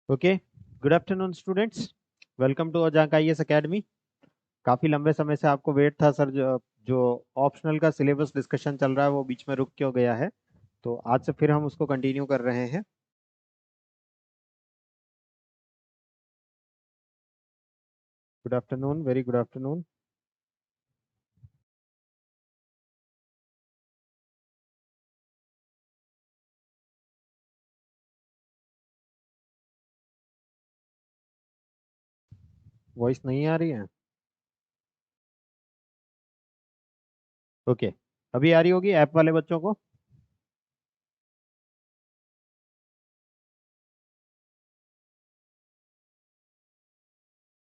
Okay, good afternoon students. Welcome to अजांक IAS academy. काफ़ी लंबे समय से आपको वेट था सर, जो ऑप्शनल का सिलेबस डिस्कशन चल रहा है वो बीच में रुक क्यों गया है। तो आज से फिर हम उसको कंटिन्यू कर रहे हैं। Good afternoon, very good afternoon. Voice नहीं आ रही है? ओके, अभी आ रही होगी ऐप वाले बच्चों को।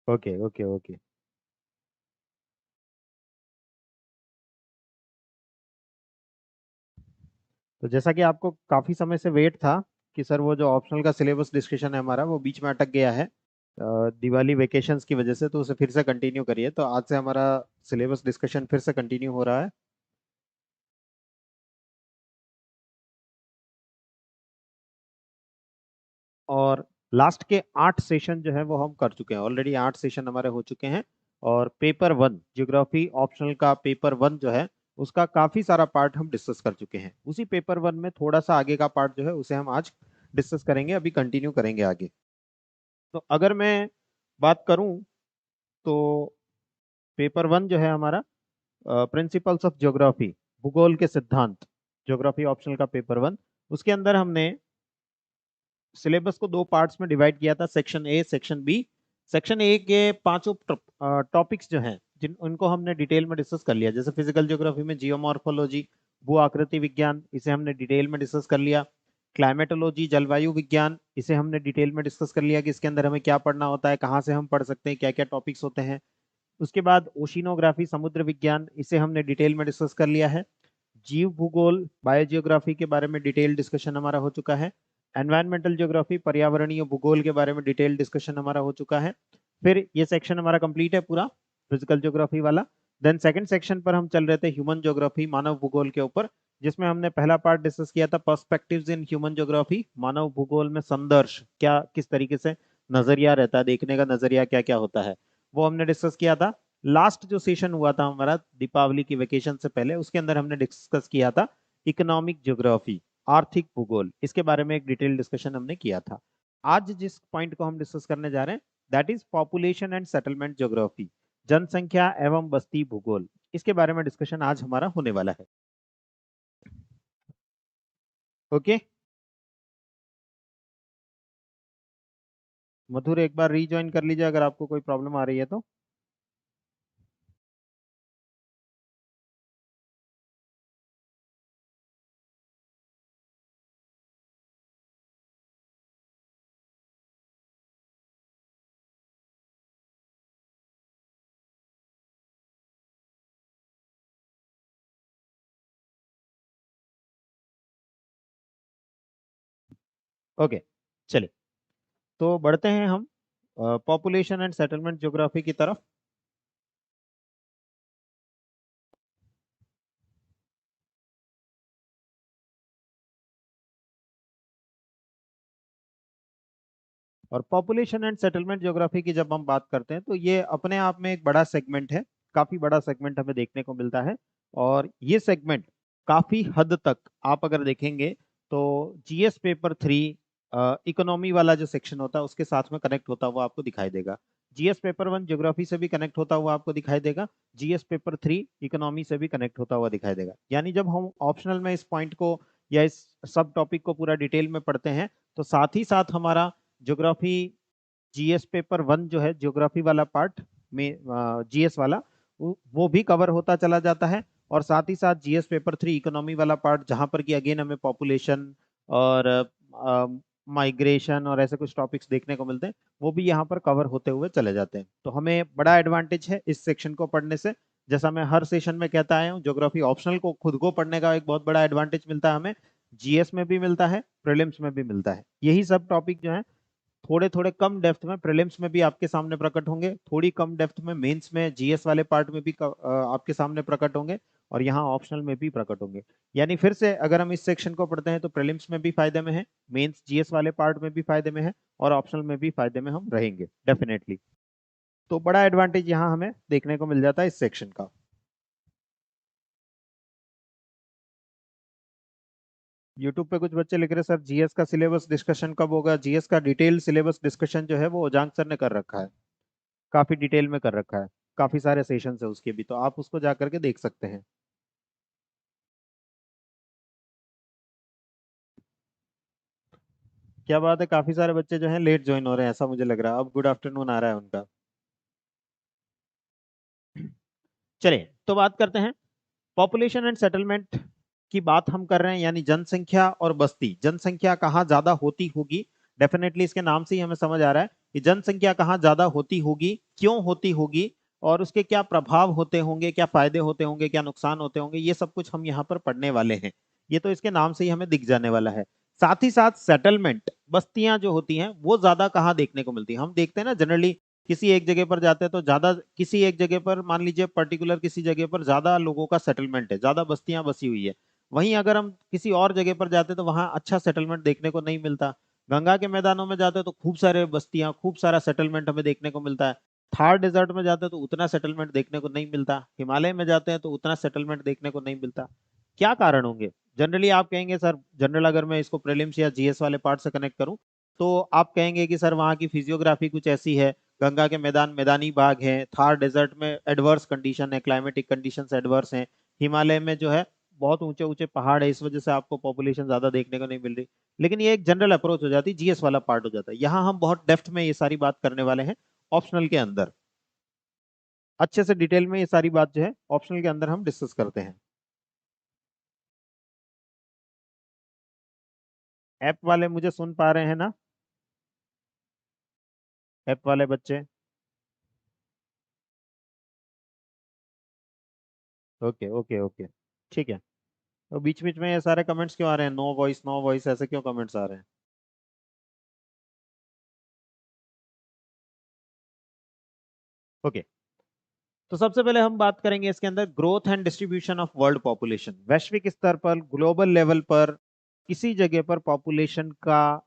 Okay okay okay. तो जैसा कि आपको काफ़ी समय से वेट था कि सर वो जो ऑप्शनल का सिलेबस डिस्कशन है हमारा वो बीच में अटक गया है दिवाली वेकेशंस की वजह से, तो उसे फिर से कंटिन्यू करिए। तो आज से हमारा सिलेबस डिस्कशन फिर से कंटिन्यू हो रहा है। और लास्ट के 8 सेशन जो है वो हम कर चुके हैं ऑलरेडी। 8 सेशन हमारे हो चुके हैं। और पेपर 1 ज्योग्राफी ऑप्शनल का पेपर 1 जो है उसका काफी सारा पार्ट हम डिस्कस कर चुके हैं। उसी पेपर 1 में थोड़ा सा आगे का पार्ट जो है उसे हम आज डिस्कस करेंगे, अभी कंटिन्यू करेंगे आगे। तो अगर मैं बात करूं तो पेपर 1 जो है हमारा प्रिंसिपल्स ऑफ ज्योग्राफी, भूगोल के सिद्धांत, ज्योग्राफी ऑप्शनल का पेपर 1, उसके अंदर हमने सिलेबस को 2 पार्ट्स में डिवाइड किया था, section A section B. Section A के पांचों टॉपिक्स जो हैं जिन उनको हमने डिटेल में डिस्कस कर लिया। जैसे फिजिकल ज्योग्राफी में जियोमॉर्फोलॉजी, भू आकृति विज्ञान, इसे हमने डिटेल में डिस्कस कर लिया। क्लाइमेटोलॉजी, जलवायु विज्ञान, इसे हमने डिटेल में डिस्कस कर लिया कि इसके अंदर हमें क्या पढ़ना होता है, कहाँ से हम पढ़ सकते हैं, क्या क्या टॉपिक्स होते हैं। उसके बाद ओशिनोग्राफी, समुद्र विज्ञान, इसे हमने डिटेल में डिस्कस कर लिया है। जीव भूगोल, बायोजियोग्राफी के बारे में डिटेल डिस्कशन हमारा हो चुका है। एनवायरमेंटल ज्योग्राफी, पर्यावरणीय भूगोल के बारे में डिटेल डिस्कशन हमारा हो चुका है। फिर ये सेक्शन हमारा कंप्लीट है पूरा, फिजिकल ज्योग्राफी वाला। देन सेकंड सेक्शन पर हम चल रहे थे ह्यूमन ज्योग्राफी, मानव भूगोल के ऊपर, जिसमें हमने पहला पार्ट डिस्कस किया था पर्सपेक्टिव्स इन ह्यूमन ज्योग्राफी, मानव भूगोल में संदर्श क्या, किस तरीके से नजरिया रहता है, देखने का नजरिया क्या क्या होता है, वो हमने डिस्कस किया था। लास्ट जो सेशन हुआ था हमारा दीपावली की वेकेशन से पहले, उसके अंदर हमने डिस्कस किया था इकोनॉमिक ज्योग्राफी, आर्थिक भूगोल, इसके बारे में एक डिटेल डिस्कशन हमने किया था। आज जिस पॉइंट को हम डिस्कस करने जा रहे हैं that is population and settlement geography, जनसंख्या एवं बस्ती भूगोल, इसके बारे में डिस्कशन आज हमारा होने वाला है। ओके, मधुर एक बार रीज्वाइन कर लीजिए अगर आपको कोई प्रॉब्लम आ रही है तो। ओके, चलिए तो बढ़ते हैं हम पॉपुलेशन एंड सेटलमेंट ज्योग्राफी की तरफ। और पॉपुलेशन एंड सेटलमेंट ज्योग्राफी की जब हम बात करते हैं तो ये अपने आप में एक बड़ा सेगमेंट है, काफी बड़ा सेगमेंट हमें देखने को मिलता है। और ये सेगमेंट काफी हद तक आप अगर देखेंगे तो जीएस पेपर 3 इकोनॉमी वाला जो सेक्शन होता है उसके साथ में कनेक्ट होता हुआ आपको दिखाई देगा। जीएस पेपर 1 ज्योग्राफी से भी कनेक्ट होता हुआ आपको दिखाई देगा, जीएस पेपर 3 इकोनॉमी से भी कनेक्ट होता हुआ दिखाई देगा। यानी जब हम ऑप्शनल में इस पॉइंट को या इस सब टॉपिक को पूरा डिटेल में पढ़ते हैं तो साथ ही साथ हमारा ज्योग्राफी जीएस पेपर 1 जो है ज्योग्राफी वाला पार्ट में, जीएस वाला, वो भी कवर होता चला जाता है। और साथ ही साथ जीएस पेपर 3 इकोनॉमी वाला पार्ट जहां पर कि अगेन हमें पॉपुलेशन और माइग्रेशन और ऐसे कुछ टॉपिक्स देखने को मिलते हैं, वो भी यहाँ पर कवर होते हुए चले जाते हैं। तो हमें बड़ा एडवांटेज है इस सेक्शन को पढ़ने से। जैसा मैं हर सेशन में कहता आया हूँ, ज्योग्राफी ऑप्शनल को खुद को पढ़ने का एक बहुत बड़ा एडवांटेज मिलता है हमें, जीएस में भी मिलता है, प्रीलिम्स में भी मिलता है। यही सब टॉपिक जो है थोड़े थोड़े कम डेप्थ में प्रीलिम्स में भी आपके सामने प्रकट होंगे, थोड़ी कम डेप्थ में मेंस में जीएस वाले पार्ट में भी आपके सामने प्रकट होंगे। और यहाँ ऑप्शनल में भी प्रकट होंगे। यानी फिर से अगर हम इस सेक्शन को पढ़ते हैं तो प्रीलिम्स में भी फायदे में है, मेंस जीएस वाले पार्ट में भी फायदे में है, और ऑप्शनल में भी फायदे में हम रहेंगे डेफिनेटली। तो बड़ा एडवांटेज यहाँ हमें देखने को मिल जाता है इस सेक्शन का। यूट्यूब पे कुछ बच्चे लिख रहे हैं सर जीएस का सिलेबस डिस्कशन कब होगा। जीएस का डिटेल सिलेबस डिस्कशन जो है वो उजांग सर ने कर रखा है, काफी डिटेल में कर रखा है, काफी सारे सेशंस है उसके भी, तो आप उसको जा करके देख सकते हैं। क्या बात है, काफी सारे बच्चे जो हैं लेट ज्वाइन हो रहे हैं ऐसा मुझे लग रहा है, अब गुड आफ्टरनून आ रहा है उनका। चलिए तो बात करते हैं पॉपुलेशन एंड सेटलमेंट की बात हम कर रहे हैं, यानी जनसंख्या और बस्ती। जनसंख्या कहाँ ज्यादा होती होगी, डेफिनेटली इसके नाम से ही हमें समझ आ रहा है कि जनसंख्या कहाँ ज्यादा होती होगी, क्यों होती होगी, और उसके क्या प्रभाव होते होंगे, क्या फायदे होते होंगे, क्या नुकसान होते होंगे, ये सब कुछ हम यहाँ पर पढ़ने वाले हैं। ये तो इसके नाम से ही हमें दिख जाने वाला है। साथ ही साथ सेटलमेंट, बस्तियां जो होती हैं वो ज्यादा कहाँ देखने को मिलती है। हम देखते हैं ना जनरली किसी एक जगह पर जाते हैं तो ज्यादा, किसी एक जगह पर मान लीजिए पर्टिकुलर किसी जगह पर ज्यादा लोगों का सेटलमेंट है, ज्यादा बस्तियां बसी हुई है। वहीं अगर हम किसी और जगह पर जाते हैं तो वहां अच्छा सेटलमेंट देखने को नहीं मिलता। गंगा के मैदानों में जाते हैं तो खूब सारे बस्तियां, खूब सारा सेटलमेंट हमें देखने को मिलता है। थार डेजर्ट में जाते हैं तो उतना सेटलमेंट देखने को नहीं मिलता। हिमालय में जाते हैं तो उतना सेटलमेंट देखने को नहीं मिलता। क्या कारण होंगे? जनरली आप कहेंगे सर, जनरल अगर मैं इसको प्रीलिम्स या जीएस वाले पार्ट से कनेक्ट करूं तो आप कहेंगे कि सर वहाँ की फिजियोग्राफी कुछ ऐसी है, गंगा के मैदान मैदानी भाग है, थार डेजर्ट में एडवर्स कंडीशन है, क्लाइमेटिक कंडीशंस एडवर्स हैं, हिमालय में जो है बहुत ऊंचे ऊंचे पहाड़ है, इस वजह से आपको पॉपुलेशन ज्यादा देखने को नहीं मिल रही। लेकिन ये एक जनरल अप्रोच हो जाती है, जीएस वाला पार्ट हो जाता है। यहाँ हम बहुत डेप्थ में ये सारी बात करने वाले हैं ऑप्शनल के अंदर, अच्छे से डिटेल में ये सारी बात जो है ऑप्शनल के अंदर हम डिस्कस करते हैं। ऐप वाले मुझे सुन पा रहे हैं ना? ऐप वाले बच्चे? ओके ओके ओके, ठीक है। तो बीच बीच में ये सारे कमेंट्स क्यों आ रहे हैं, नो वॉइस नो वॉइस ऐसे क्यों कमेंट्स आ रहे हैं? ओके, तो सबसे पहले हम बात करेंगे इसके अंदर growth and distribution of world population. वैश्विक स्तर पर, ग्लोबल लेवल पर किसी जगह पर पॉपुलेशन का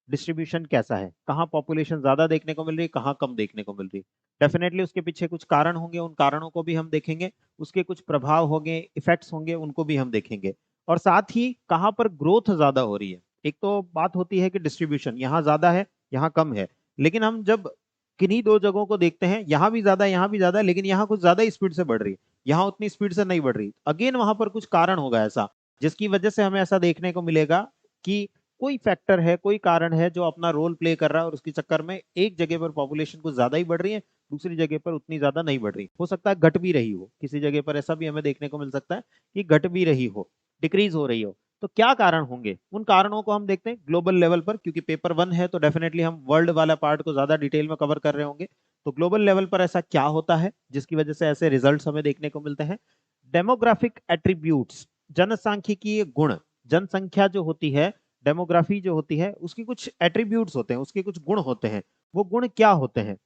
डिस्ट्रीब्यूशन कैसा है, कहाँ पॉपुलेशन ज्यादा देखने को मिल रही है, कहाँ कम देखने को मिल रही है। डेफिनेटली उसके पीछे कुछ कारण होंगे, उन कारणों को भी हम देखेंगे, उसके कुछ प्रभाव होंगे, इफेक्ट्स होंगे, उनको भी हम देखेंगे। और साथ ही कहाँ पर ग्रोथ ज्यादा हो रही है। एक तो बात होती है कि डिस्ट्रीब्यूशन यहाँ ज्यादा है, यहाँ कम है, लेकिन हम जब किन्हीं दो जगहों को देखते हैं, यहाँ भी ज्यादा है, यहाँ भी ज्यादा है, लेकिन यहाँ कुछ ज्यादा स्पीड से बढ़ रही है, यहाँ उतनी स्पीड से नहीं बढ़ रही, अगेन वहां पर कुछ कारण होगा ऐसा, जिसकी वजह से हमें ऐसा देखने को मिलेगा कि कोई फैक्टर है, कोई कारण है जो अपना रोल प्ले कर रहा है, और उसके चक्कर में एक जगह पर पॉपुलेशन कुछ ज्यादा ही बढ़ रही है, दूसरी जगह पर उतनी ज्यादा नहीं बढ़ रही। हो सकता है घट भी रही हो, किसी जगह पर ऐसा भी हमें देखने को मिल सकता है कि घट भी रही हो, डिक्रीज हो रही हो। तो क्या कारण होंगे, उन कारणों को हम देखते हैं ग्लोबल लेवल पर, क्योंकि पेपर वन है तो डेफिनेटली हम वर्ल्ड वाला पार्ट को ज्यादा डिटेल में कवर कर रहे होंगे। तो ग्लोबल लेवल पर ऐसा क्या होता है जिसकी वजह से ऐसे रिजल्ट्स हमें देखने को मिलते हैं। डेमोग्राफिक एट्रीब्यूट्स, जनसांख्यिकीय गुण, जनसंख्या जो होती है, डेमोग्राफी जो होती है, उसकी कुछ एट्रीब्यूट्स होते हैं, उसके कुछ गुण होते हैं। वो गुण क्या होते हैं,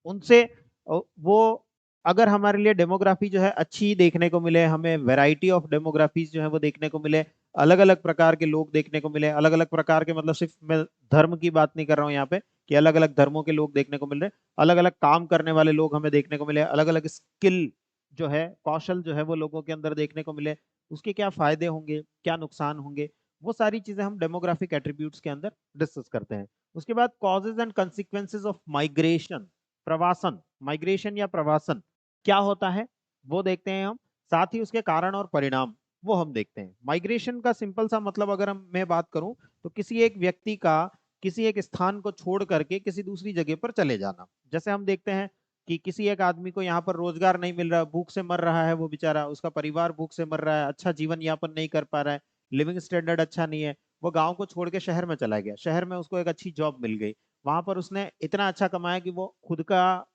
उनसे वो, अगर हमारे लिए डेमोग्राफी जो है अच्छी देखने को मिले, हमें वैरायटी ऑफ डेमोग्राफीज जो है वो देखने को मिले, अलग अलग प्रकार के लोग देखने को मिले, अलग अलग प्रकार के, मतलब सिर्फ मैं धर्म की बात नहीं कर रहा हूँ यहाँ पे कि अलग अलग धर्मों के लोग देखने को मिल रहे हैं, अलग अलग काम करने वाले लोग हमें देखने को मिले, अलग अलग स्किल जो है, कौशल जो है वो लोगों के अंदर देखने को मिले, उसके क्या फायदे होंगे, क्या नुकसान होंगे, वो सारी चीजें हम डेमोग्राफिक एट्रीब्यूट्स के अंदर डिस्कस करते हैं। उसके बाद causes and consequences of migration, प्रवासन, माइग्रेशन या प्रवासन क्या होता है वो देखते हैं हम। साथ ही उसके कारण और परिणाम वो हम देखते हैं। माइग्रेशन का सिंपल सा मतलब अगर हम मैं बात करूं तो किसी एक व्यक्ति का किसी एक स्थान को छोड़ करके किसी दूसरी जगह पर चले जाना। जैसे हम देखते हैं कि किसी एक आदमी को यहाँ पर रोजगार नहीं मिल रहा, भूख से मर रहा है वो बेचारा, उसका परिवार भूख से मर रहा है, अच्छा जीवन यापन नहीं कर पा रहा है, लिविंग स्टैंडर्ड अच्छा नहीं है, वो गांव को छोड़ के शहर में चला गया, शहर में उसको एक अच्छी जॉब मिल गई, वहां पर उसने इतना अच्छा कमाया कि वो खुद का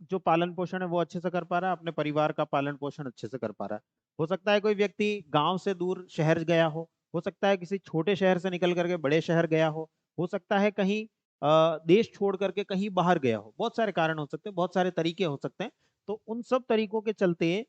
जो पालन पोषण है वो अच्छे से कर पा रहा है, अपने परिवार का पालन पोषण अच्छे से कर पा रहा है। हो सकता है कोई व्यक्ति गांव से दूर शहर गया हो सकता है किसी छोटे शहर से निकल करके बड़े शहर गया हो सकता है कहीं देश छोड़ करके कहीं बाहर गया हो, बहुत सारे कारण हो सकते हैं, बहुत सारे तरीके हो सकते हैं। तो उन सब तरीकों के चलते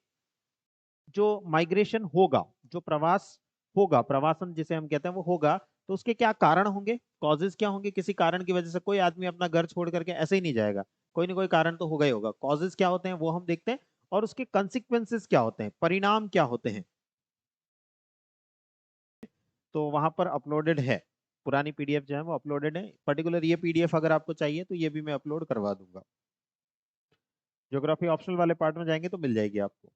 जो माइग्रेशन होगा, जो प्रवास होगा, प्रवासन जिसे हम कहते हैं वो होगा, तो उसके क्या कारण होंगे, कॉजेज क्या होंगे। किसी कारण की वजह से कोई आदमी अपना घर छोड़ करके ऐसे ही नहीं जाएगा, कोई ना कोई कारण तो होगा ही होगा। कॉजेज क्या होते हैं वो हम देखते हैं, और उसके कंसिक्वेंसेस क्या होते हैं, परिणाम क्या होते हैं। तो वहां पर अपलोडेड है, पुरानी पीडीएफ जो है वो अपलोडेड है। पर्टिकुलर ये पीडीएफ अगर आपको चाहिए तो ये भी मैं अपलोड करवा दूंगा। ज्योग्राफी ऑप्शनल वाले पार्ट में जाएंगे तो मिल जाएगी आपको।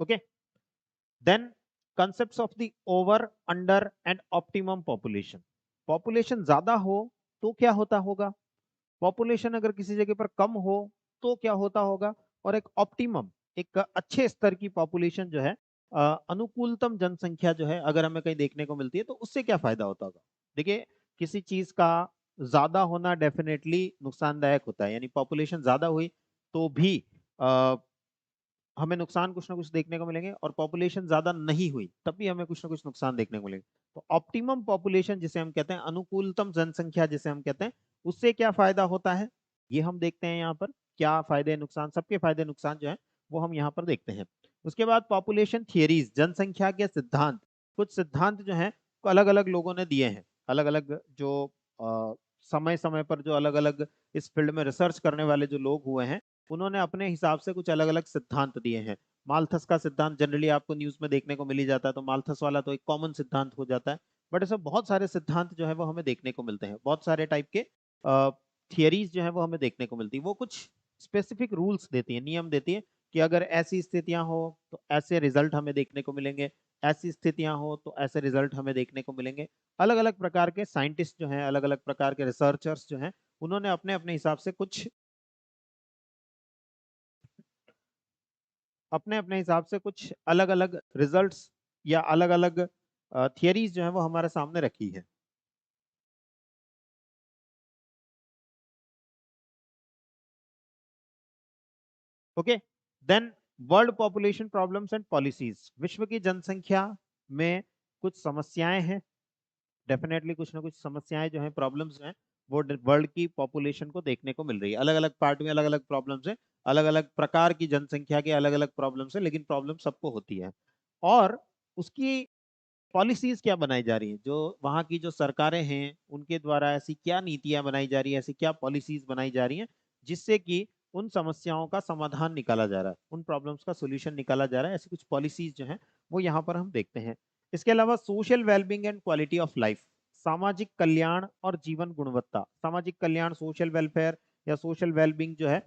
Okay, then concepts of the over, under and optimum population. Population ज्यादा हो तो क्या होता होगा, पॉपुलेशन अगर किसी जगह पर कम हो तो क्या होता होगा, और एक ऑप्टिमम, एक अच्छे स्तर की पॉपुलेशन जो है, अनुकूलतम जनसंख्या जो है अगर हमें कहीं देखने को मिलती है तो उससे क्या फायदा होता होगा। देखिए, किसी चीज का ज्यादा होना डेफिनेटली नुकसानदायक होता है, यानी पॉपुलेशन ज्यादा हुई तो भी हमें नुकसान कुछ ना कुछ देखने को मिलेंगे, और पॉपुलेशन ज्यादा नहीं हुई तब भी हमें कुछ ना कुछ नुकसान देखने को मिलेंगे। तो ऑप्टिमम पॉपुलेशन जिसे हम कहते हैं, अनुकूलतम जनसंख्या जिसे हम कहते हैं, उससे क्या फायदा होता है ये हम देखते हैं यहाँ पर। क्या फायदे नुकसान, सबके फायदे नुकसान जो है वो हम यहाँ पर देखते हैं। उसके बाद पॉपुलेशन थियरीज, जनसंख्या के सिद्धांत। कुछ सिद्धांत जो है अलग अलग लोगों ने दिए हैं, अलग अलग जो समय समय पर जो अलग अलग इस फील्ड में रिसर्च करने वाले जो लोग हुए हैं, उन्होंने अपने हिसाब से कुछ अलग अलग सिद्धांत दिए हैं। माल्थस का सिद्धांत जनरली आपको न्यूज में देखने को मिल ही जाता है, तो माल्थस वाला तो एक कॉमन सिद्धांत हो जाता है। बट ऐसे बहुत सारे सिद्धांत जो है वो हमें देखने को मिलते हैं, बहुत सारे टाइप के थियरीज जो है वो हमें देखने को मिलती है। वो कुछ स्पेसिफिक रूल्स देती है, नियम देती है कि अगर ऐसी स्थितियां हो तो ऐसे रिजल्ट हमें देखने को मिलेंगे, ऐसी स्थितियां हो तो ऐसे रिजल्ट हमें देखने को मिलेंगे। अलग अलग प्रकार के साइंटिस्ट जो हैं, अलग अलग प्रकार के रिसर्चर्स जो हैं, उन्होंने अपने अपने हिसाब से कुछ, अपने अपने हिसाब से कुछ अलग अलग रिजल्ट्स या अलग अलग थियरीज जो है वो हमारे सामने रखी है। Okay, then world population problems and policies. विश्व की जनसंख्या में कुछ समस्याएं हैं, डेफिनेटली कुछ ना कुछ समस्याएं जो हैं, प्रॉब्लम्स हैं, वो वर्ल्ड की पॉपुलेशन को देखने को मिल रही है। अलग अलग पार्ट में अलग अलग प्रॉब्लम्स हैं, अलग अलग प्रकार की जनसंख्या के अलग अलग प्रॉब्लम्स हैं, लेकिन प्रॉब्लम सबको होती है। और उसकी पॉलिसीज क्या बनाई जा रही हैं, जो वहाँ की जो सरकारें हैं उनके द्वारा ऐसी क्या नीतियां बनाई जा रही है, ऐसी क्या पॉलिसीज बनाई जा रही हैं जिससे कि उन समस्याओं का समाधान निकाला जा रहा है, उन प्रॉब्लम्स का सोल्यूशन निकाला जा रहा है। ऐसी कुछ पॉलिसीज जो हैं वो यहाँ पर हम देखते हैं। इसके अलावा social wellbeing and quality of life, सामाजिक कल्याण और जीवन गुणवत्ता। सामाजिक कल्याण, सोशल वेलफेयर या सोशल वेलबींग जो है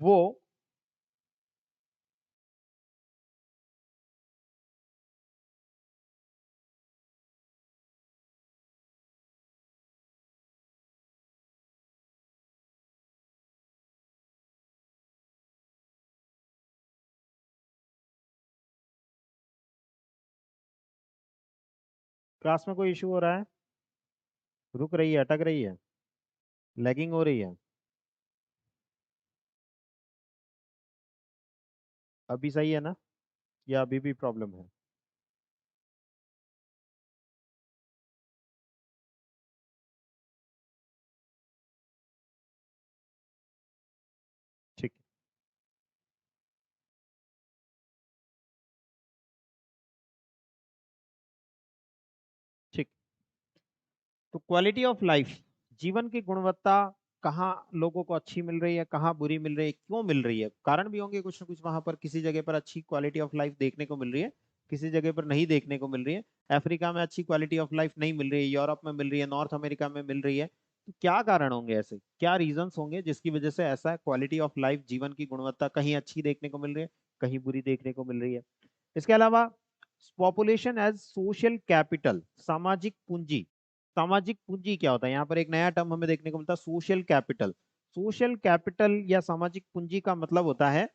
वो, क्लास में कोई इशू हो रहा है, रुक रही है, अटक रही है, लैगिंग हो रही है, अभी सही है ना, या अभी भी प्रॉब्लम है। ठीक, ठीक। तो क्वालिटी ऑफ लाइफ, जीवन की गुणवत्ता कहाँ लोगों को अच्छी मिल रही है, कहाँ बुरी मिल रही है, क्यों मिल रही है, कारण भी होंगे कुछ ना कुछ। वहां पर किसी जगह पर अच्छी क्वालिटी ऑफ लाइफ देखने को मिल रही है, किसी जगह पर नहीं देखने को मिल रही है। अफ्रीका में अच्छी क्वालिटी ऑफ लाइफ नहीं मिल रही है, यूरोप में मिल रही है, नॉर्थ अमेरिका में मिल रही है। तो क्या कारण होंगे, ऐसे क्या रीजंस होंगे जिसकी वजह से ऐसा क्वालिटी ऑफ लाइफ, जीवन की गुणवत्ता कहीं अच्छी देखने को मिल रही है, कहीं बुरी देखने को मिल रही है। इसके अलावा पॉपुलेशन एज सोशल कैपिटल, सामाजिक पूंजी। सामाजिक पूंजी क्या होता है, यहाँ पर एक नया टर्म हमें देखने को मिलता है, सोशल कैपिटल। सोशल कैपिटल या सामाजिक पूंजी का मतलब होता है,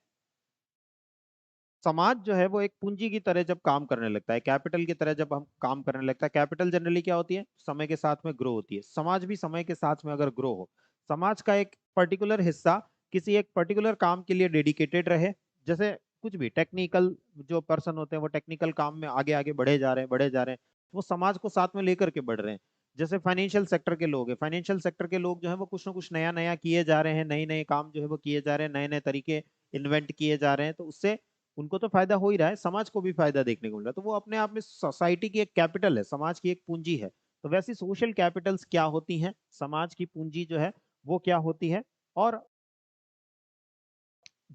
समाज जो है वो एक पूंजी की तरह जब काम करने लगता है, कैपिटल की तरह जब हम काम करने लगता है। कैपिटल जनरली क्या होती है, समय के साथ में ग्रो होती है। समाज भी समय के साथ में अगर ग्रो हो, समाज का एक पर्टिकुलर हिस्सा किसी एक पर्टिकुलर काम के लिए डेडिकेटेड रहे, जैसे कुछ भी टेक्निकल जो पर्सन होते हैं वो टेक्निकल काम में आगे आगे बढ़े जा रहे हैं, बढ़े जा रहे हैं, वो समाज को साथ में लेकर के बढ़ रहे हैं। जैसे फाइनेंशियल सेक्टर के लोग हैं, फाइनेंशियल सेक्टर के लोग जो है वो कुछ ना कुछ नया नया किए जा रहे हैं, नए नए काम जो है वो किए जा रहे हैं, नए नए तरीके इन्वेंट किए जा रहे हैं, तो उससे उनको तो फायदा हो ही रहा है, समाज को भी फायदा देखने को मिल रहा है। तो वो अपने आप में सोसाइटी की एक कैपिटल है, समाज की एक पूंजी है। तो वैसी सोशल कैपिटल्स क्या होती हैं, समाज की पूंजी जो है वो क्या होती है, और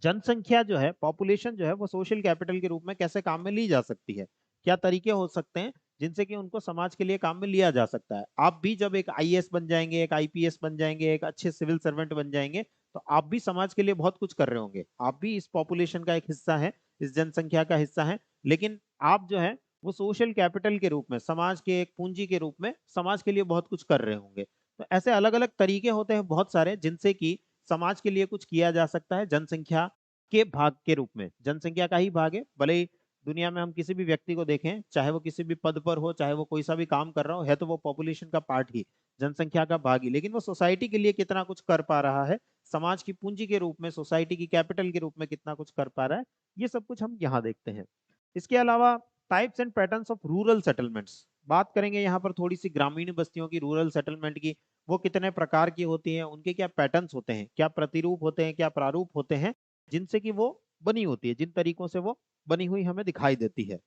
जनसंख्या जो है, पॉपुलेशन जो है वो सोशल कैपिटल के रूप में कैसे काम में ली जा सकती है, क्या तरीके हो सकते हैं जिनसे कि उनको समाज के लिए काम में लिया जा सकता है। आप भी जब एक आईएएस बन जाएंगे, एक आईपीएस बन जाएंगे, एक अच्छे सिविल सर्वेंट बन जाएंगे, तो आप भी समाज के लिए बहुत कुछ कर रहे होंगे, आप भी इस पॉपुलेशन का एक हिस्सा है, इस जनसंख्या का हिस्सा है। लेकिन आप जो है वो सोशल कैपिटल के रूप में, समाज के एक पूंजी के रूप में समाज के लिए बहुत कुछ कर रहे होंगे। तो ऐसे अलग अलग तरीके होते हैं बहुत सारे, जिनसे कि समाज के लिए कुछ किया जा सकता है जनसंख्या के भाग के रूप में। जनसंख्या का ही भाग है, भले ही दुनिया में हम किसी भी व्यक्ति को देखें, चाहे वो किसी भी पद पर हो, चाहे वो कोई सा भी काम कर रहा हो, है तो वो पॉपुलेशन का पार्ट ही, जनसंख्या का भाग ही, लेकिन वो सोसाइटी के लिए कितना कुछ कर पा रहा है, समाज की पूंजी के रूप में, सोसाइटी की कैपिटल के रूप में कितना कुछ कर पा रहा है, ये सब कुछ हम यहाँ देखते हैं। इसके अलावा types and patterns of rural settlements, बात करेंगे यहाँ पर थोड़ी सी ग्रामीण बस्तियों की, रूरल सेटलमेंट की। वो कितने प्रकार की होती हैं, उनके क्या पैटर्न्स होते हैं, क्या प्रतिरूप होते हैं, क्या प्रारूप होते हैं, जिनसे कि वो बनी होती है, जिन तरीकों से वो बनी हुई हमें दिखाई देती है।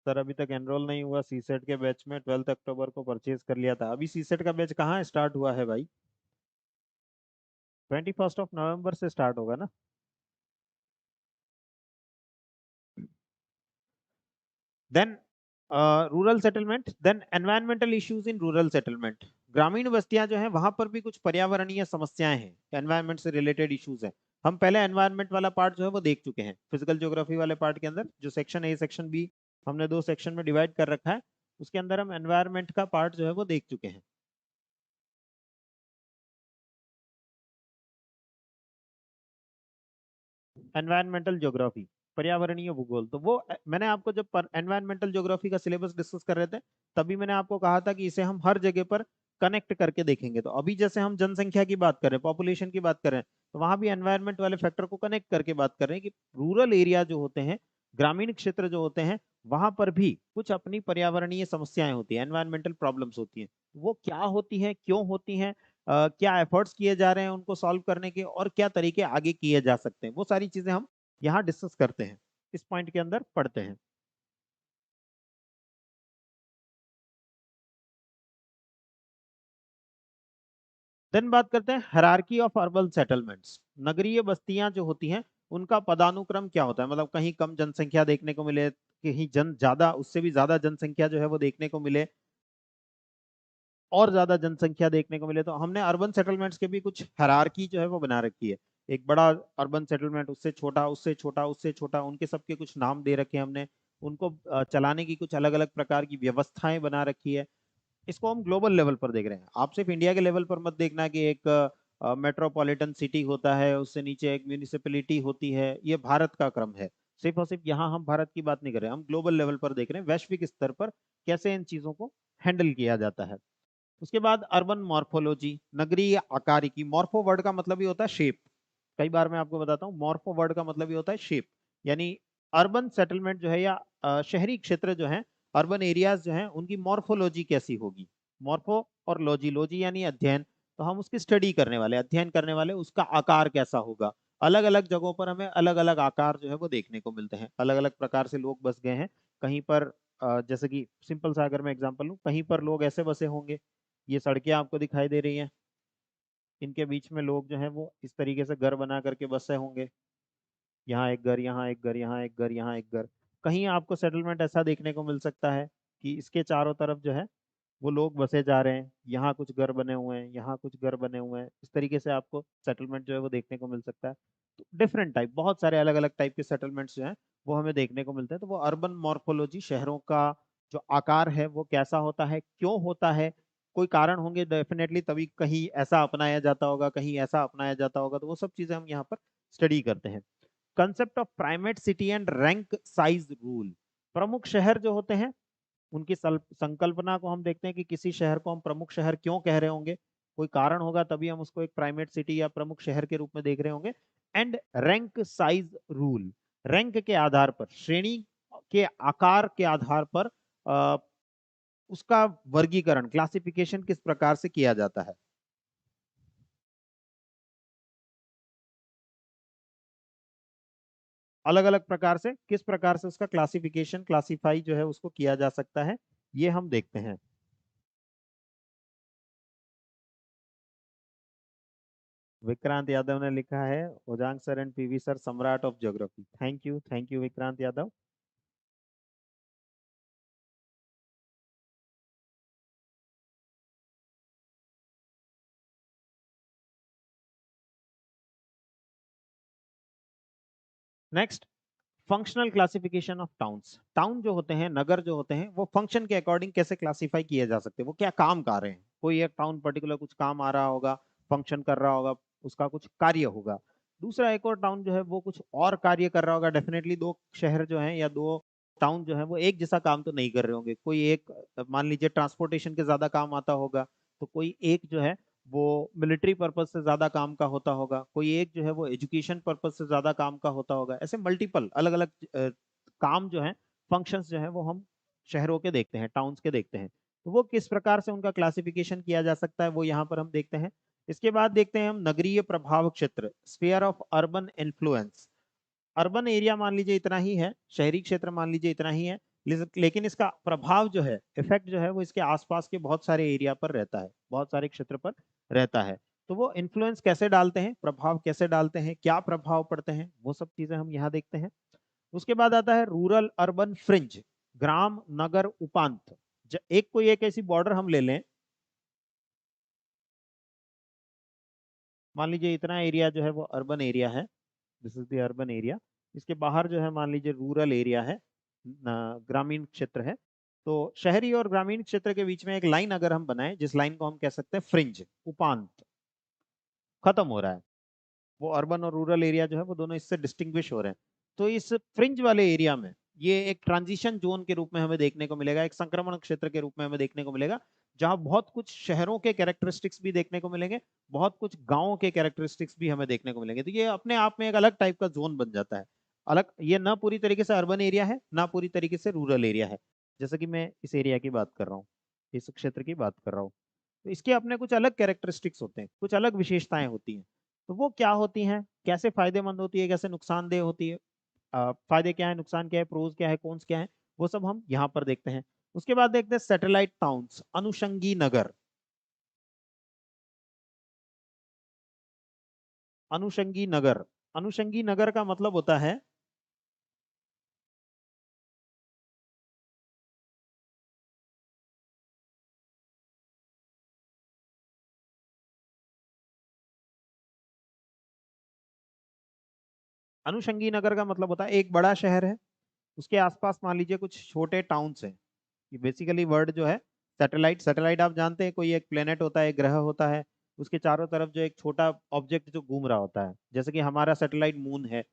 सर अभी तक एनरोल नहीं हुआ सीसेट के बैच में, 12 अक्टूबर को परचेज कर लिया था। अभी सीसेट का बैच कहाँ स्टार्ट हुआ है भाई? 21 नवंबर से स्टार्ट होगा ना। Then rural settlement, then environmental issues in rural settlement. ग्रामीण बस्तियां जो हैं वहां पर भी कुछ पर्यावरणीय समस्याएं हैं, एनवायरमेंट से रिलेटेड इश्यूज हैं। हम पहले एनवायरमेंट वाला पार्ट जो है वो देख चुके हैं, फिजिकल ज्योग्राफी वाले पार्ट के अंदर जो सेक्शन ए सेक्शन बी हमने दो सेक्शन में डिवाइड कर रखा है, उसके अंदर हम एनवायरमेंट का पार्ट जो है वो देख चुके हैं। एनवायरमेंटल ज्योग्राफी, पर्यावरणीय भूगोल, तो वो मैंने आपको जब एनवायरमेंटल ज्योग्राफी का सिलेबस डिस्कस कर रहे थे, तभी मैंने आपको कहा था कि इसे हम हर जगह पर कनेक्ट करके देखेंगे। तो अभी जैसे हम जनसंख्या की बात कर रहे हैं, पॉपुलेशन की बात कर रहे हैं, तो वहां भी एनवायरमेंट वाले फैक्टर को कनेक्ट करके बात कर रहे हैं कि रूरल एरिया जो होते हैं, ग्रामीण क्षेत्र जो होते हैं, वहां पर भी कुछ अपनी पर्यावरणीय समस्याएं होती हैं, एनवायरमेंटल प्रॉब्लम्स होती हैं। वो क्या होती हैं, क्यों होती हैं, क्या एफर्ट्स किए जा रहे हैं उनको सॉल्व करने के, और क्या तरीके आगे किए जा सकते हैं, वो सारी चीजें हम यहाँ डिस्कस करते हैं, इस पॉइंट के अंदर पढ़ते हैं। देन बात करते हैं हायरार्की ऑफ अर्बन सेटलमेंट्स। नगरीय बस्तियां जो होती हैं उनका पदानुक्रम क्या होता है, मतलब कहीं कम जनसंख्या देखने को मिले, कहीं जन ज्यादा, उससे भी ज्यादा जनसंख्या जो है वो देखने को मिले, और ज्यादा जनसंख्या देखने को मिले, तो हमने अर्बन सेटलमेंट्स के भी कुछ हायरार्की जो है वो बना रखी है। एक बड़ा अर्बन सेटलमेंट, उससे छोटा, उससे छोटा, उससे छोटा, उनके सबके कुछ नाम दे रखे हैं हमने, उनको चलाने की कुछ अलग अलग प्रकार की व्यवस्थाएं बना रखी है। इसको हम ग्लोबल लेवल पर देख रहे हैं, आप सिर्फ इंडिया के लेवल पर मत देखना कि एक मेट्रोपॉलिटन सिटी होता है, उससे नीचे एक म्यूनिसिपैलिटी होती है, ये भारत का क्रम है। सिर्फ और सिर्फ यहाँ हम भारत की बात नहीं कर रहे हैं, हम ग्लोबल लेवल पर देख रहे हैं, वैश्विक स्तर पर कैसे इन चीजों को हैंडल किया जाता है। उसके बाद अर्बन मॉर्फोलॉजी, नगरीय आकारिकी। मॉर्फो वर्ड का मतलब ही होता है शेप, कई बार मैं आपको बताता हूँ, मॉर्फो वर्ड का मतलब ही होता है शेप। यानी अर्बन सेटलमेंट जो है, या शहरी क्षेत्र जो है, अर्बन एरियाज जो हैं, उनकी मॉर्फोलॉजी कैसी होगी। मॉर्फो और लॉजी, लॉजी यानी अध्ययन, तो हम उसकी स्टडी करने वाले, अध्ययन करने वाले, उसका आकार कैसा होगा। अलग अलग जगहों पर हमें अलग अलग आकार जो है वो देखने को मिलते हैं, अलग अलग प्रकार से लोग बस गए हैं। कहीं पर जैसे कि सिंपल सा अगर मैं एग्जांपल लूँ, कहीं पर लोग ऐसे बसे होंगे, ये सड़कें आपको दिखाई दे रही हैं, इनके बीच में लोग जो हैं वो इस तरीके से घर बना करके बसे होंगे, यहाँ एक घर, यहाँ एक घर, यहाँ एक घर, यहाँ एक घर। कहीं आपको सेटलमेंट ऐसा देखने को मिल सकता है कि इसके चारों तरफ जो है वो लोग बसे जा रहे हैं, यहाँ कुछ घर बने हुए हैं, यहाँ कुछ घर बने हुए हैं, इस तरीके से आपको सेटलमेंट जो है वो देखने को मिल सकता है। तो डिफरेंट टाइप, बहुत सारे अलग अलग टाइप के सेटलमेंट्स जो हैं वो हमें देखने को मिलते हैं। तो वो अर्बन मॉर्फोलॉजी, शहरों का जो आकार है वो कैसा होता है, क्यों होता है, कोई कारण होंगे डेफिनेटली, तभी कहीं ऐसा अपनाया जाता होगा, कहीं ऐसा अपनाया जाता होगा, तो वो सब चीजें हम यहाँ पर स्टडी करते हैं। Concept of primate city and rank size rule. प्रमुख शहर जो होते हैं उनकी संकल्पना को हम देखते हैं कि किसी शहर को हम प्रमुख शहर क्यों कह रहे होंगे, कोई कारण होगा तभी हम उसको एक प्राइमेट सिटी या प्रमुख शहर के रूप में देख रहे होंगे। And rank size rule, rank के आधार पर, श्रेणी के आकार के आधार पर उसका वर्गीकरण, क्लासिफिकेशन किस प्रकार से किया जाता है। अलग अलग प्रकार से किस प्रकार से उसका क्लासिफिकेशन, क्लासिफाई जो है उसको किया जा सकता है, ये हम देखते हैं। विक्रांत यादव ने लिखा है ओजांग सर एंड पीवी सर सम्राट of geography. Thank you Vikrant Yadav. Next, functional classification of towns. Town जो होते हैं, नगर जो होते हैं, वो फंक्शन के अकॉर्डिंग कैसे क्लासिफाई किए जा सकते हैं, वो क्या काम कर रहे हैं। कोई एक टाउन पर्टिकुलर कुछ काम आ रहा होगा, फंक्शन कर रहा होगा, उसका कुछ कार्य होगा। दूसरा एक और टाउन जो है वो कुछ और कार्य कर रहा होगा। डेफिनेटली दो शहर जो है या दो टाउन जो है वो एक जैसा काम तो नहीं कर रहे होंगे। कोई एक मान लीजिए ट्रांसपोर्टेशन के ज्यादा काम आता होगा, तो कोई एक जो है वो मिलिट्री पर्पज से ज्यादा काम का होता होगा, कोई एक जो है वो एजुकेशन पर्पज से ज्यादा काम का होता होगा। ऐसे मल्टीपल अलग अलग काम जो है, फंक्शंस जो है वो हम शहरों के देखते हैं, टाउन्स के देखते हैं। तो वो किस प्रकार से उनका क्लासिफिकेशन किया जा सकता है वो यहाँ पर हम देखते हैं। इसके बाद देखते हैं हम नगरीय प्रभाव क्षेत्र, sphere of urban influence. Urban area मान लीजिए इतना ही है, शहरी क्षेत्र मान लीजिए इतना ही है, लेकिन इसका प्रभाव जो है, इफेक्ट जो है वो इसके आसपास के बहुत सारे एरिया पर रहता है, बहुत सारे क्षेत्र पर रहता है। तो वो इन्फ्लुएंस कैसे डालते हैं, प्रभाव कैसे डालते हैं, क्या प्रभाव पड़ते हैं, वो सब चीजें हम यहाँ देखते हैं। उसके बाद आता है रूरल अर्बन फ्रिंज, ग्राम नगर उपांत। एक कोई एक ऐसी बॉर्डर हम ले लें, मान लीजिए इतना एरिया जो है वो अर्बन एरिया है, this is the urban area. इसके बाहर जो है मान लीजिए रूरल एरिया है, ग्रामीण क्षेत्र है। तो शहरी और ग्रामीण क्षेत्र के बीच में एक लाइन अगर हम बनाए, जिस लाइन को हम कह सकते हैं फ्रिंज, उपांत, खत्म हो रहा है, वो अर्बन और रूरल एरिया जो है वो दोनों इससे डिस्टिंग्विश हो रहे हैं। तो इस फ्रिंज वाले एरिया में ये एक ट्रांजिशन जोन के रूप में हमें देखने को मिलेगा, एक संक्रमण क्षेत्र के रूप में हमें देखने को मिलेगा, जहां बहुत कुछ शहरों के कैरेक्टरिस्टिक्स भी देखने को मिलेंगे, बहुत कुछ गांवों के कैरेक्टरिस्टिक्स भी हमें देखने को मिलेंगे। तो ये अपने आप में एक अलग टाइप का जोन बन जाता है। अलग, ये ना पूरी तरीके से अर्बन एरिया है, ना पूरी तरीके से रूरल एरिया है। जैसे कि मैं इस एरिया की बात कर रहा हूँ, इस क्षेत्र की बात कर रहा हूँ, तो इसके अपने कुछ अलग कैरेक्टरिस्टिक्स होते हैं, कुछ अलग विशेषताएं होती हैं। तो वो क्या होती हैं, कैसे फायदेमंद होती है, कैसे नुकसानदेह होती है, फायदे क्या है, नुकसान क्या है, प्रोज क्या है, कॉन्स क्या है, वो सब हम यहाँ पर देखते हैं। उसके बाद देखते हैं सैटेलाइट टाउन्स, अनुषंगी नगर। अनुषंगी नगर, अनुषंगी नगर का मतलब होता है, अनुषंगी नगर का मतलब होता है एक बड़ा शहर है, उसके आसपास मान लीजिए कुछ छोटे टाउन्स हैं। ये बेसिकली वर्ड जो है सैटेलाइट, सैटेलाइट आप जानते हैं कोई एक प्लेनेट होता है, एक ग्रह होता है, उसके चारों तरफ जो एक छोटा ऑब्जेक्ट जो घूम रहा होता है, जैसे कि हमारा सैटेलाइट मून है,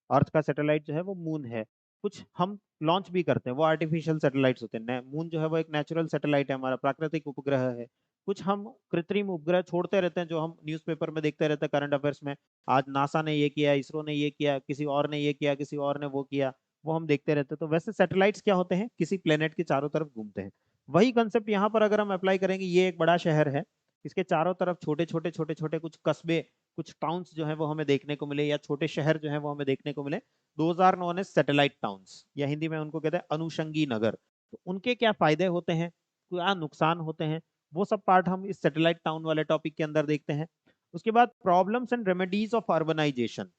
अर्थ का सैटेलाइट जो है वो मून है। कुछ हम लॉन्च भी करते हैं, वो आर्टिफिशियल सैटेलाइट्स होते हैं। मून जो है वो एक नेचुरल सैटेलाइट है, हमारा प्राकृतिक उपग्रह है। कुछ हम कृत्रिम उपग्रह छोड़ते रहते हैं, जो हम न्यूज़पेपर में देखते रहते हैं, करंट अफेयर्स में, आज नासा ने ये किया, इसरो ने ये किया, किसी और ने ये किया, किसी और ने वो किया, वो हम देखते रहते हैं। तो वैसे सैटेलाइट्स क्या होते हैं, किसी प्लेनेट के चारों तरफ घूमते हैं। वही कंसेप्ट यहाँ पर अगर हम अप्लाई करेंगे, ये एक बड़ा शहर है, इसके चारों तरफ छोटे छोटे कुछ कस्बे, कुछ टाउन्स जो है वो हमें देखने को मिले, या छोटे शहर जो है वो हमें देखने को मिले, those are known as satellite towns, या हिंदी में उनको कहते हैं अनुषंगी नगर। तो उनके क्या फायदे होते हैं, क्या नुकसान होते हैं, वो सब पार्ट हम इस सैटेलाइट टाउन वाले टॉपिक के अंदर देखते हैं। उसके बाद problems and remedies of urbanization.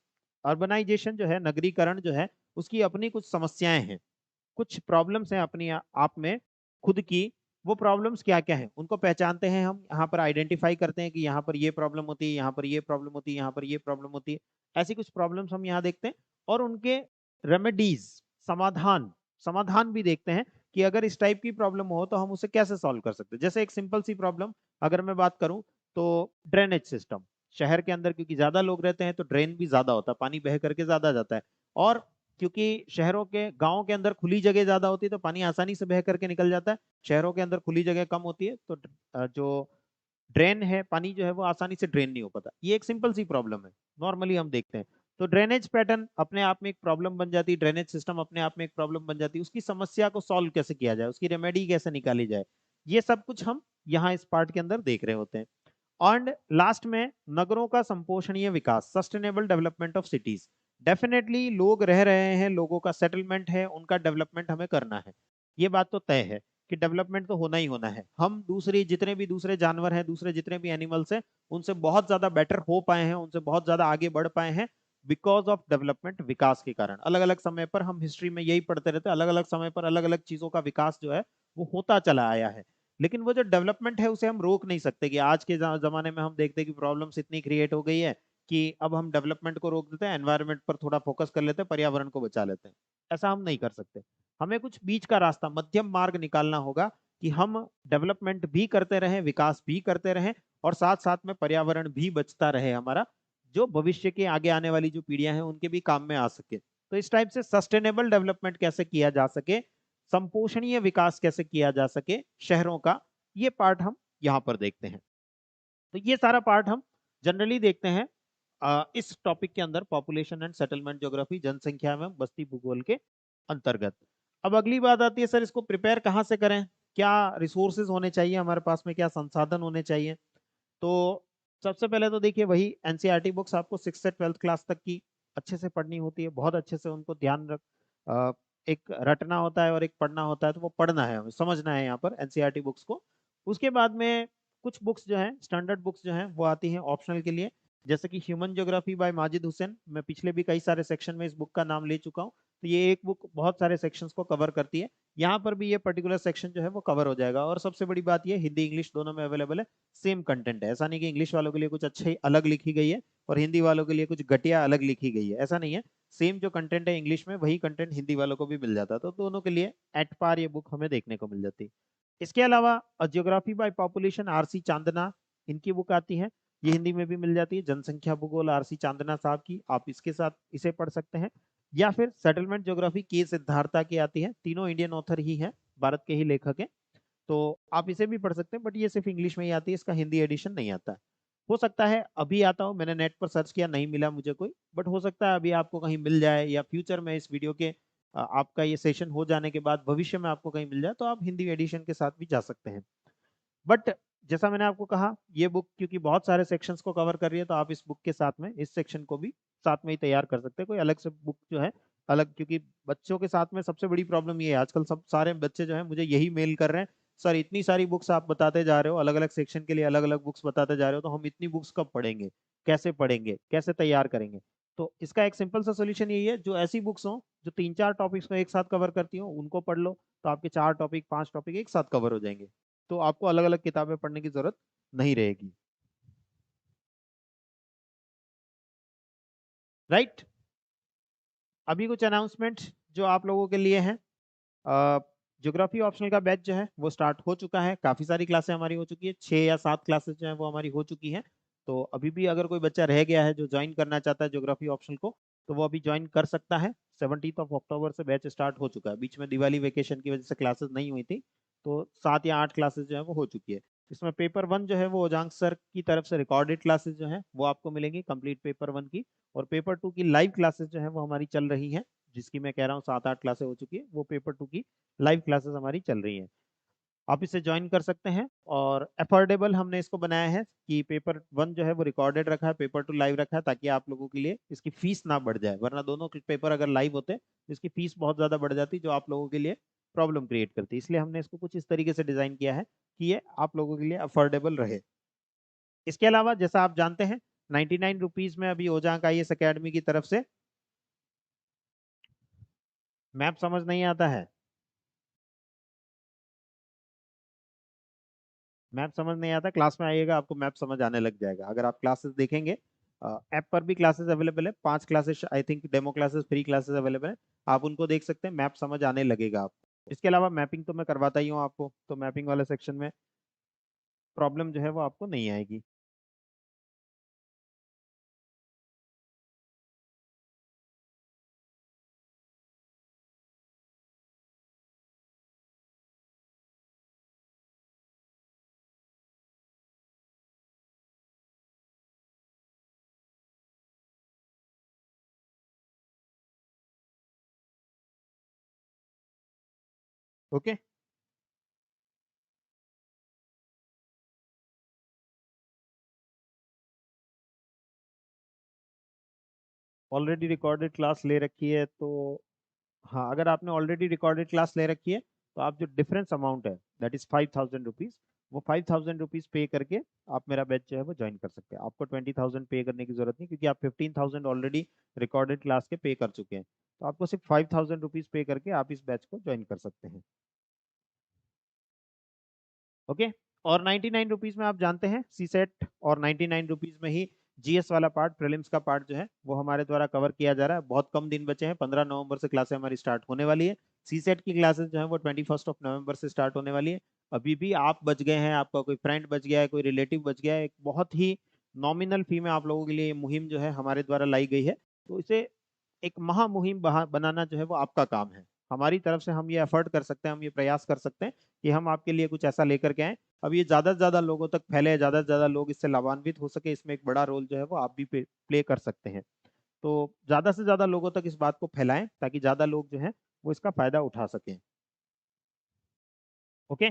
Urbanization जो है, नगरीकरण जो है, उसकी अपनी कुछ समस्याएं हैं, कुछ प्रॉब्लम्स हैं अपनी आप में खुद की। वो प्रॉब्लम्स क्या क्या हैं उनको पहचानते हैं हम, यहाँ पर आइडेंटिफाई करते हैं कि यहाँ पर ये प्रॉब्लम होती है, यहाँ पर ये प्रॉब्लम होती है, यहाँ पर ये प्रॉब्लम होती है। ऐसी कुछ प्रॉब्लम्स हम यहाँ देखते हैं, और उनके रेमेडीज, समाधान, समाधान भी देखते हैं कि अगर इस टाइप की प्रॉब्लम हो तो हम उसे कैसे सॉल्व कर सकते हैं। जैसे एक सिंपल सी प्रॉब्लम अगर मैं बात करूं, तो ड्रेनेज सिस्टम, शहर के अंदर क्योंकि ज्यादा लोग रहते हैं तो ड्रेन भी ज्यादा होता है, पानी बह करके ज्यादा जाता है, और क्योंकि शहरों के गांव के अंदर खुली जगह ज्यादा होती है तो पानी आसानी से बह करके निकल जाता है। शहरों के अंदर खुली जगह कम होती है तो जो ड्रेन है पानी जो है वो आसानी से ड्रेन नहीं हो पाता। ये एक सिंपल सी प्रॉब्लम है, नॉर्मली हम देखते हैं। तो ड्रेनेज पैटर्न अपने आप में एक प्रॉब्लम बन जाती है, ड्रेनेज सिस्टम अपने आप में एक प्रॉब्लम बन जाती है। उसकी समस्या को सॉल्व कैसे किया जाए, उसकी रेमेडी कैसे निकाली जाए, ये सब कुछ हम यहाँ इस पार्ट के अंदर देख रहे होते हैं। एंड लास्ट में नगरों का संपोषणीय विकास, sustainable development of cities. Definitely लोग रह रहे हैं, लोगों का सेटलमेंट है, उनका डेवलपमेंट हमें करना है। ये बात तो तय है कि डेवलपमेंट तो होना ही होना है। हम दूसरी जितने भी दूसरे जानवर हैं, दूसरे जितने भी एनिमल्स हैं, उनसे बहुत ज्यादा बेटर हो पाए हैं, उनसे बहुत ज्यादा आगे बढ़ पाए हैं बिकॉज ऑफ डेवलपमेंट, विकास के कारण। अलग अलग समय पर हम हिस्ट्री में यही पढ़ते रहते हैं, अलग अलग समय पर अलग अलग चीजों का विकास जो है वो होता चला आया है। लेकिन वो जो डेवलपमेंट है उसे हम रोक नहीं सकते कि आज के जमाने में हम देखते हैं कि प्रॉब्लम्स इतनी क्रिएट हो गई है कि अब हम डेवलपमेंट को रोक देते हैं, एनवायरनमेंट पर थोड़ा फोकस कर लेते हैं, पर्यावरण को बचा लेते हैं। ऐसा हम नहीं कर सकते। हमें कुछ बीच का रास्ता, मध्यम मार्ग निकालना होगा कि हम डेवलपमेंट भी करते रहें, विकास भी करते रहें, और साथ साथ में पर्यावरण भी बचता रहे हमारा, जो भविष्य के आगे आने वाली जो पीढ़ियां हैं उनके भी काम में आ सके। तो इस टाइप से सस्टेनेबल डेवलपमेंट कैसे किया जा सके, संपोषणीय विकास कैसे किया जा सके शहरों का, ये पार्ट हम यहाँ पर देखते हैं। तो ये सारा पार्ट हम जनरली देखते हैं इस टॉपिक के अंदर, पॉपुलेशन एंड सेटलमेंट ज्योग्राफी, जनसंख्या एवं बस्ती भूगोल के अंतर्गत। अब अगली बात आती है, सर इसको प्रिपेयर कहाँ से करें, क्या रिसोर्सेज होने चाहिए हमारे पास में, क्या संसाधन होने चाहिए। तो सबसे पहले तो देखिए वही एनसीईआरटी बुक्स आपको 6 से 12th क्लास तक की अच्छे से पढ़नी होती है, बहुत अच्छे से उनको ध्यान रख एक रटना होता है और एक पढ़ना होता है। तो वो पढ़ना है, हमें समझना है यहाँ पर एनसीईआरटी बुक्स को। उसके बाद में कुछ बुक्स जो हैं, स्टैंडर्ड बुक्स जो हैं वो आती हैं ऑप्शनल के लिए, जैसे कि human geography bye Majid Hussain. मैं पिछले भी कई सारे सेक्शन में इस बुक का नाम ले चुका हूँ। तो ये एक बुक बहुत सारे सेक्शंस को कवर करती है, यहाँ पर भी ये पर्टिकुलर सेक्शन जो है वो कवर हो जाएगा। और सबसे बड़ी बात ये, हिंदी इंग्लिश दोनों में अवेलेबल है, सेम कंटेंट है। ऐसा नहीं कि इंग्लिश वालों के लिए कुछ अच्छी अलग लिखी गई है और हिंदी वालों के लिए कुछ घटिया अलग लिखी गई है, ऐसा नहीं है। सेम जो कंटेंट है इंग्लिश में, वही कंटेंट हिंदी वालों को भी मिल जाता है। तो दोनों के लिए एट पार ये बुक हमें देखने को मिल जाती है। इसके अलावा geography by population RC Chandna, इनकी बुक आती है, ये हिंदी में भी मिल जाती है। जनसंख्या भूगोल आरसी चांदना साहब की, आप इसके साथ इसे पढ़ सकते हैं। या फिर सेटलमेंट ज्योग्राफी के सिद्धार्था की आती है, तीनों इंडियन ऑथर ही हैं, भारत के ही लेखक हैं। तो आप इसे भी पढ़ सकते हैं, बट ये सिर्फ इंग्लिश में ही आती है, इसका हिंदी एडिशन नहीं आता है। हो सकता है अभी आता हो, मैंने नेट पर सर्च किया नहीं मिला मुझे कोई, बट हो सकता है अभी आपको कहीं मिल जाए, या फ्यूचर में इस वीडियो के आपका ये सेशन हो जाने के बाद भविष्य में आपको कहीं मिल जाए तो आप हिंदी एडिशन के साथ भी जा सकते हैं। बट जैसा मैंने आपको कहा, ये बुक क्योंकि बहुत सारे सेक्शंस को कवर कर रही है, तो आप इस बुक के साथ में इस सेक्शन को भी साथ में ही तैयार कर सकते हैं। कोई अलग से बुक जो है अलग, क्योंकि बच्चों के साथ में सबसे बड़ी प्रॉब्लम ये है, आजकल सब सारे बच्चे जो है मुझे यही मेल कर रहे हैं, सर इतनी सारी बुक्स आप बताते जा रहे हो, अलग अलग सेक्शन के लिए अलग अलग बुक्स बताते जा रहे हो, तो हम इतनी बुक्स कब पढ़ेंगे, कैसे तैयार करेंगे। तो इसका एक सिंपल सा सोल्यूशन यही है, जो ऐसी बुक्स हो जो 3-4 टॉपिक्स को एक साथ कवर करती हो उनको पढ़ लो, तो आपके 4 टॉपिक 5 टॉपिक एक साथ कवर हो जाएंगे। तो आपको अलग अलग किताबें पढ़ने की जरूरत नहीं रहेगी। राइट। अभी कुछ अनाउंसमेंट जो आप लोगों के लिए हैं। ज्योग्राफी ऑप्शनल का बैच जो है वो स्टार्ट हो चुका है, काफी सारी क्लासें हमारी हो चुकी है, 6 या 7 क्लासेस जो है वो हमारी हो चुकी हैं। तो अभी भी अगर कोई बच्चा रह गया है जो ज्वाइन करना चाहता है ज्योग्राफी ऑप्शनल को, तो वो अभी ज्वाइन कर सकता है। 17 अक्टूबर से बैच स्टार्ट हो चुका है, बीच में दिवाली वेकेशन की वजह से क्लासेस नहीं हुई थी, तो 7 या 8 क्लासेस जो है वो हो चुकी है। इसमें पेपर 1 जो है वो ओजांग सर की तरफ से रिकॉर्डेड क्लासेस जो है वो आपको मिलेंगी, कंप्लीट पेपर 1 की। और पेपर 2 की लाइव क्लासेस जो है वो हमारी चल रही हैं, जिसकी मैं कह रहा हूँ 7-8 क्लासें हो चुकी है, वो पेपर 2 की लाइव क्लासेस हमारी चल रही हैं। आप इसे ज्वाइन कर सकते हैं। और अफोर्डेबल हमने इसको बनाया है कि पेपर 1 जो है वो रिकॉर्डेड रखा है, पेपर 2 लाइव रखा है, ताकि आप लोगों के लिए इसकी फीस ना बढ़ जाए, वरना दोनों पेपर अगर लाइव होते तो इसकी फीस बहुत ज्यादा बढ़ जाती, जो आप लोगों के लिए प्रॉब्लम क्रिएट करती। इसलिए हमने इसको कुछ इस तरीके से डिजाइन किया है कि ये आप लोगों के लिए अफोर्डेबल रहे। इसके अलावा जैसा आप जानते हैं, 99 रुपीज में अभी ओजांग आईएएस अकेडमी की तरफ से मैप समझ नहीं आता है, मैप समझ नहीं आता, क्लास में आइएगा आपको मैप समझ आने लग जाएगा। अगर आप क्लासेस देखेंगे, ऐप पर भी क्लासेस अवेलेबल है, 5 classes I think demo classes, free classes available है, आप उनको देख सकते हैं, मैप समझ आने लगेगा आपको। इसके अलावा मैपिंग तो मैं करवाता ही हूँ आपको, तो मैपिंग वाले सेक्शन में प्रॉब्लम जो है वो आपको नहीं आएगी। ओके। ऑलरेडी रिकॉर्डेड क्लास ले रखी है तो हाँ, अगर आपने ऑलरेडी रिकॉर्डेड क्लास ले रखी है तो आप जो डिफरेंस अमाउंट है दैट इज 5,000 रुपीज, वो 5,000 रुपीज पे करके आप मेरा बैच जो है वो ज्वाइन कर सकते हैं। आपको 20,000 पे करने की जरूरत नहीं, क्योंकि आप 15,000 ऑलरेडी रिकॉर्डेड क्लास के पे कर चुके हैं। तो आपको सिर्फ 5,000 रुपीज पे करके आप इस बैच को ज्वाइन कर सकते हैं। ओके। और 99 रुपीज में आप जानते हैं सी सेट, और 99 रुपीज में ही जीएस वाला पार्ट, प्रीलिम्स का पार्ट जो है वो हमारे द्वारा कवर किया जा रहा है। बहुत कम दिन बचे हैं, 15 नवंबर से क्लासें हमारी स्टार्ट होने वाली है। सी सेट की क्लासेस जो है वो 21 नवंबर से स्टार्ट होने वाली है। अभी भी आप बच गए हैं, आपका कोई फ्रेंड बच गया है, कोई रिलेटिव बच गया है, एक बहुत ही नॉमिनल फी में आप लोगों के लिए ये मुहिम जो है हमारे द्वारा लाई गई है। तो इसे एक महामुहिम बनाना जो है वो आपका काम है। हमारी तरफ से हम ये एफर्ट कर सकते हैं, हम ये प्रयास कर सकते हैं कि हम आपके लिए कुछ ऐसा लेकर के आए। अब ये ज्यादा से ज्यादा लोगों तक फैले, ज्यादा से ज्यादा लोग इससे लाभान्वित हो सके, इसमें एक बड़ा रोल जो है वो आप भी प्ले कर सकते हैं। तो ज्यादा से ज्यादा लोगों तक इस बात को फैलाएं ताकि ज्यादा लोग जो है वो इसका फायदा उठा सकें। ओके,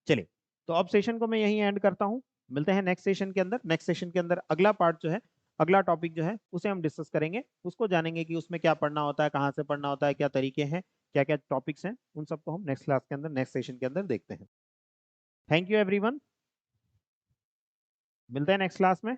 चलिए। तो अब सेशन को मैं यहीं एंड करता हूँ। मिलते हैं नेक्स्ट सेशन के अंदर। नेक्स्ट सेशन के अंदर अगला पार्ट जो है, अगला टॉपिक जो है उसे हम डिस्कस करेंगे, उसको जानेंगे कि उसमें क्या पढ़ना होता है, कहाँ से पढ़ना होता है, क्या तरीके हैं, क्या क्या टॉपिक्स हैं, उन सबको हम नेक्स्ट क्लास के अंदर, नेक्स्ट सेशन के अंदर देखते हैं। थैंक यू एवरीवन, मिलते हैं नेक्स्ट क्लास में।